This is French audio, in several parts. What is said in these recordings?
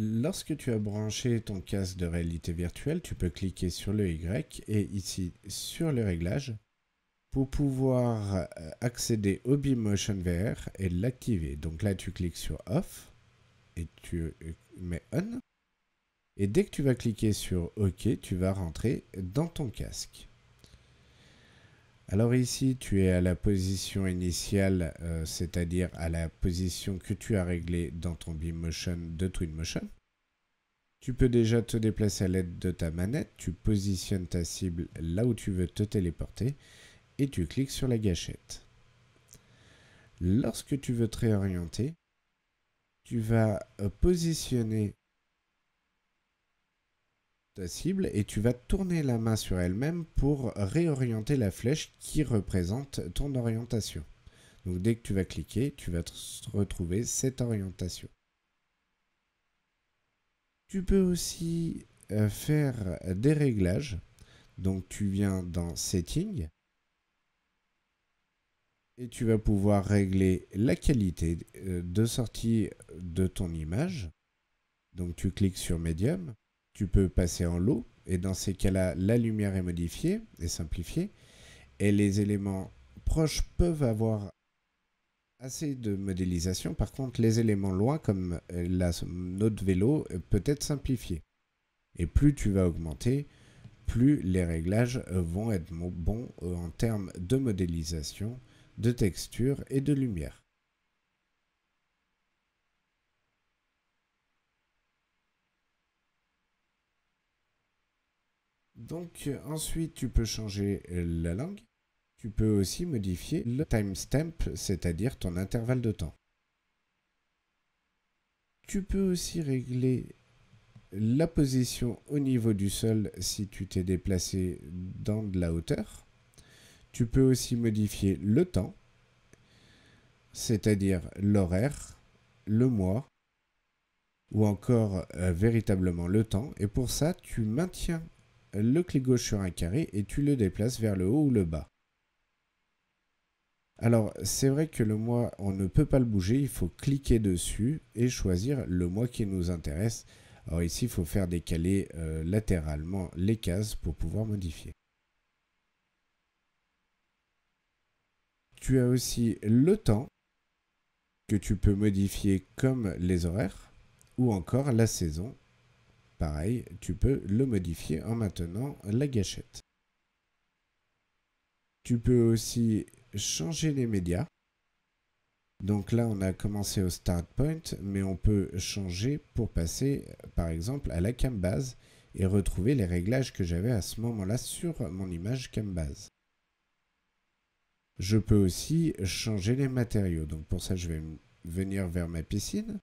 Lorsque tu as branché ton casque de réalité virtuelle, tu peux cliquer sur le Y et ici sur le réglage pour pouvoir accéder au BeamMotion VR et l'activer. Donc là, tu cliques sur Off et tu mets On. Et dès que tu vas cliquer sur OK, tu vas rentrer dans ton casque. Alors ici, tu es à la position initiale, c'est-à-dire à la position que tu as réglée dans ton BeamMotion de Twinmotion. Tu peux déjà te déplacer à l'aide de ta manette, tu positionnes ta cible là où tu veux te téléporter et tu cliques sur la gâchette. Lorsque tu veux te réorienter, tu vas positionner ta cible et tu vas tourner la main sur elle-même pour réorienter la flèche qui représente ton orientation. Donc dès que tu vas cliquer, tu vas retrouver cette orientation. Tu peux aussi faire des réglages. Donc tu viens dans Settings et tu vas pouvoir régler la qualité de sortie de ton image. Donc tu cliques sur Medium, tu peux passer en low et dans ces cas-là, la lumière est modifiée et simplifiée et les éléments proches peuvent avoir assez de modélisation. Par contre, les éléments loin comme notre vélo peut être simplifié. Et plus tu vas augmenter, plus les réglages vont être bons en termes de modélisation, de texture et de lumière. Donc ensuite, tu peux changer la langue. Tu peux aussi modifier le timestamp, c'est-à-dire ton intervalle de temps. Tu peux aussi régler la position au niveau du sol si tu t'es déplacé dans de la hauteur. Tu peux aussi modifier le temps, c'est-à-dire l'horaire, le mois, ou encore véritablement le temps. Et pour ça, tu maintiens le clic gauche sur un carré et tu le déplaces vers le haut ou le bas. Alors, c'est vrai que le mois, on ne peut pas le bouger, il faut cliquer dessus et choisir le mois qui nous intéresse. Alors ici, il faut faire décaler latéralement les cases pour pouvoir modifier. Tu as aussi le temps que tu peux modifier comme les horaires ou encore la saison. Pareil, tu peux le modifier en maintenant la gâchette. Tu peux aussi changer les médias. Donc là, on a commencé au start point, mais on peut changer pour passer, par exemple, à la cam base et retrouver les réglages que j'avais à ce moment-là sur mon image cam base. Je peux aussi changer les matériaux. Donc pour ça, je vais venir vers ma piscine,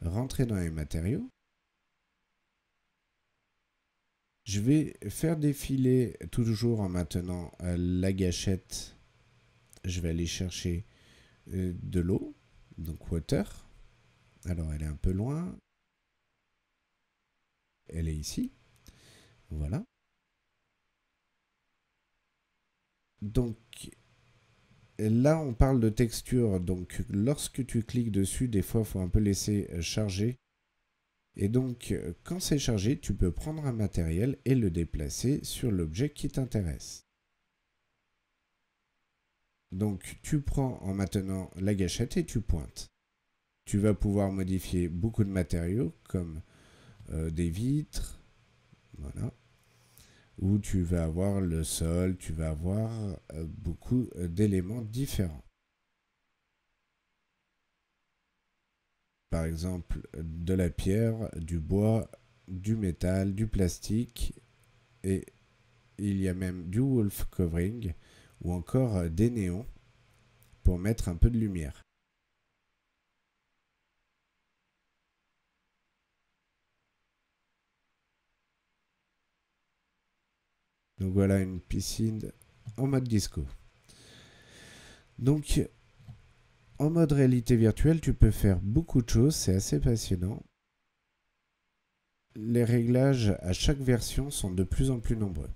rentrer dans les matériaux. Je vais faire défiler toujours en maintenant la gâchette. Je vais aller chercher de l'eau, donc water. Alors elle est un peu loin. Elle est ici. Voilà. Donc là on parle de texture. Donc lorsque tu cliques dessus, des fois il faut un peu laisser charger. Et donc quand c'est chargé, tu peux prendre un matériel et le déplacer sur l'objet qui t'intéresse. Donc tu prends en maintenant la gâchette et tu pointes. Tu vas pouvoir modifier beaucoup de matériaux comme des vitres, voilà, où tu vas avoir le sol, tu vas avoir beaucoup d'éléments différents. Par exemple, de la pierre, du bois, du métal, du plastique, et il y a même du wolf covering, ou encore des néons pour mettre un peu de lumière. Donc voilà une piscine en mode disco. Donc en mode réalité virtuelle, tu peux faire beaucoup de choses, c'est assez passionnant. Les réglages à chaque version sont de plus en plus nombreux.